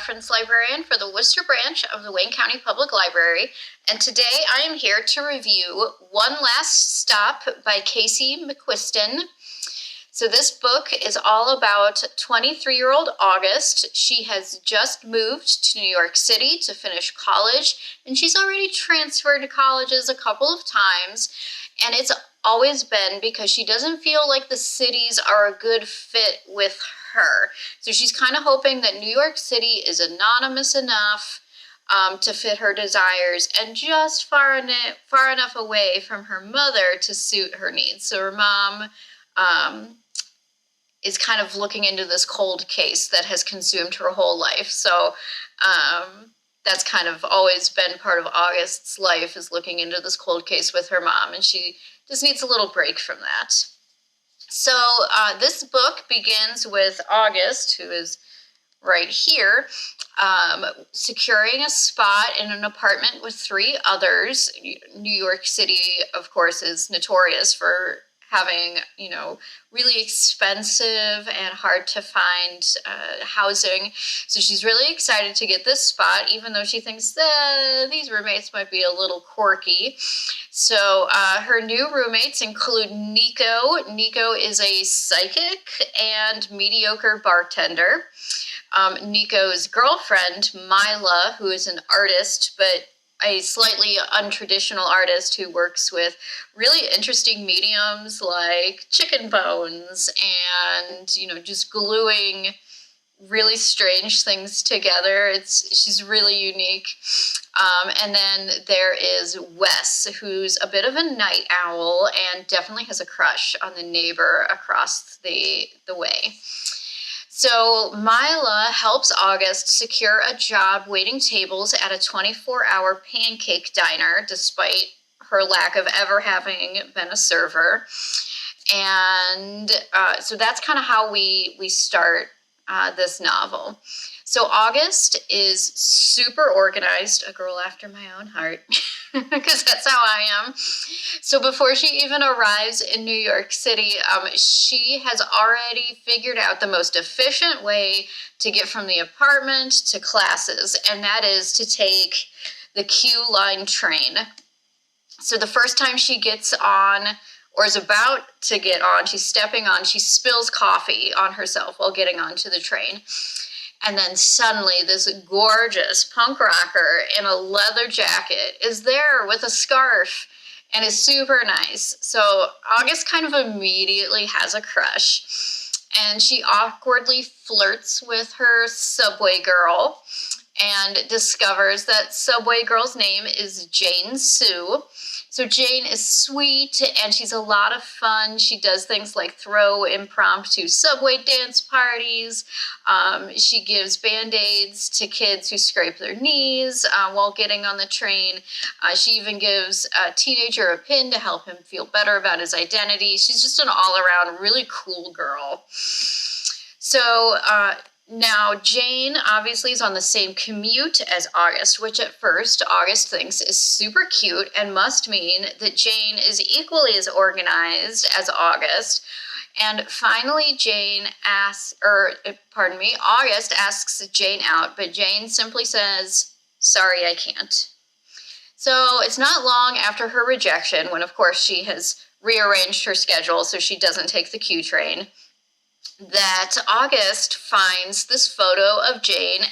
reference librarian for the Worcester branch of the Wayne County Public Library, and today I am here to review One Last Stop by Casey McQuiston. So this book is all about 23-year-old August. She has just moved to New York City to finish college, and she's already transferred to colleges a couple of times, and it's always been because she doesn't feel like the cities are a good fit with her. So she's kind of hoping that New York City is anonymous enough to fit her desires and just far enough away from her mother to suit her needs. So her mom is kind of looking into this cold case that has consumed her whole life. So that's kind of always been part of August's life, is looking into this cold case with her mom, and she just needs a little break from that. So this book begins with August, who is right here, securing a spot in an apartment with 3 others. New York City, of course, is notorious for having, really expensive and hard to find housing. So she's really excited to get this spot, even though she thinks that these roommates might be a little quirky. So her new roommates include Nico. Nico is a psychic and mediocre bartender. Nico's girlfriend, Mila, who is an artist, but a slightly untraditional artist who works with really interesting mediums like chicken bones and, just gluing really strange things together. She's really unique. And then there is Wes, who's a bit of a night owl and definitely has a crush on the neighbor across the way. So Mila helps August secure a job waiting tables at a 24-hour pancake diner, despite her lack of ever having been a server. And so that's kind of how we start this novel. So August is super organized, a girl after my own heart, because that's how I am. So before she even arrives in New York City, she has already figured out the most efficient way to get from the apartment to classes, and that is to take the Q line train. So the first time she gets on, or is about to get on, she's stepping on, she spills coffee on herself while getting onto the train. And then suddenly this gorgeous punk rocker in a leather jacket is there with a scarf and is super nice. So August kind of immediately has a crush, and she awkwardly flirts with her subway girl and discovers that subway girl's name is Jane Sue. So Jane is sweet, and she's a lot of fun. She does things like throw impromptu subway dance parties. She gives Band-Aids to kids who scrape their knees while getting on the train. She even gives a teenager a pin to help him feel better about his identity. She's just an all-around really cool girl. So now, Jane obviously is on the same commute as August, which at first August thinks is super cute and must mean that Jane is equally as organized as August. And finally, August asks Jane out, but Jane simply says, "Sorry, I can't." So it's not long after her rejection, when of course she has rearranged her schedule so she doesn't take the Q train, that August finds this photo of Jane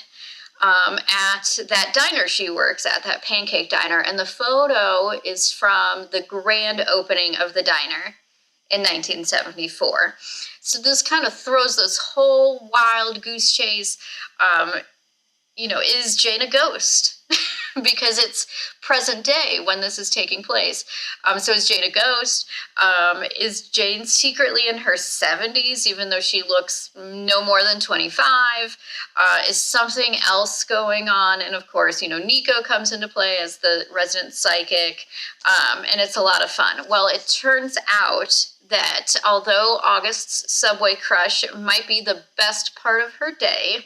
at that diner she works at, that pancake diner. And the photo is from the grand opening of the diner in 1974. So this kind of throws this whole wild goose chase. Is Jane a ghost? Because it's present day when this is taking place. So is Jane a ghost? Is Jane secretly in her 70s, even though she looks no more than 25? Is something else going on? And of course, Nico comes into play as the resident psychic, and it's a lot of fun. Well, it turns out that although August's subway crush might be the best part of her day,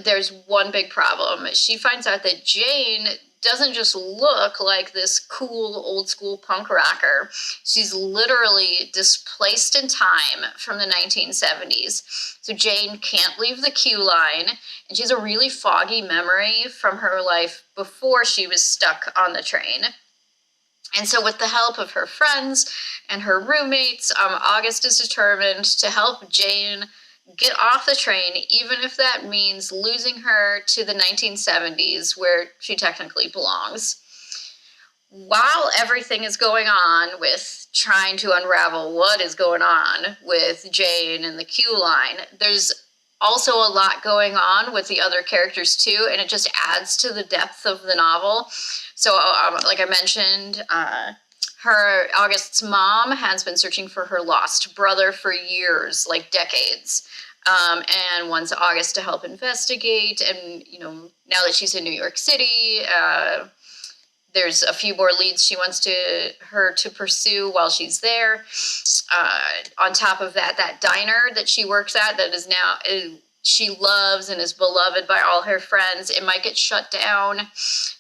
there's one big problem. She finds out that Jane doesn't just look like this cool old school punk rocker. She's literally displaced in time from the 1970s. So Jane can't leave the queue line, and she has a really foggy memory from her life before she was stuck on the train. And so with the help of her friends and her roommates, August is determined to help Jane get off the train, even if that means losing her to the 1970s, where she technically belongs. While everything is going on with trying to unravel what is going on with Jane and the queue line, there's also a lot going on with the other characters too, and it just adds to the depth of the novel. So, like I mentioned, her August's mom has been searching for her lost brother for years, like decades, and wants August to help investigate. And now that she's in New York City, there's a few more leads she wants her to pursue while she's there. On top of that, that diner that she works at, that is now she loves and is beloved by all her friends, it might get shut down.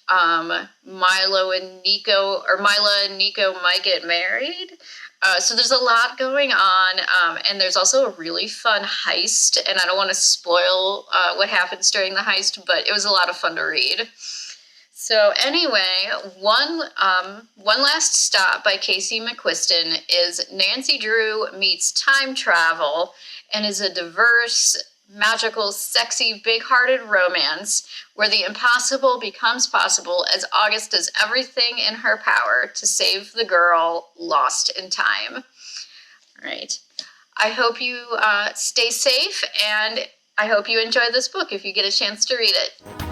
Mila and Nico might get married. So there's a lot going on, and there's also a really fun heist, and I don't want to spoil what happens during the heist, but it was a lot of fun to read. So anyway, one last stop by Casey McQuiston is Nancy Drew Meets Time Travel, and is a diverse, magical, sexy, big-hearted romance where the impossible becomes possible as August does everything in her power to save the girl lost in time. All right. I hope you stay safe, and I hope you enjoy this book if you get a chance to read it.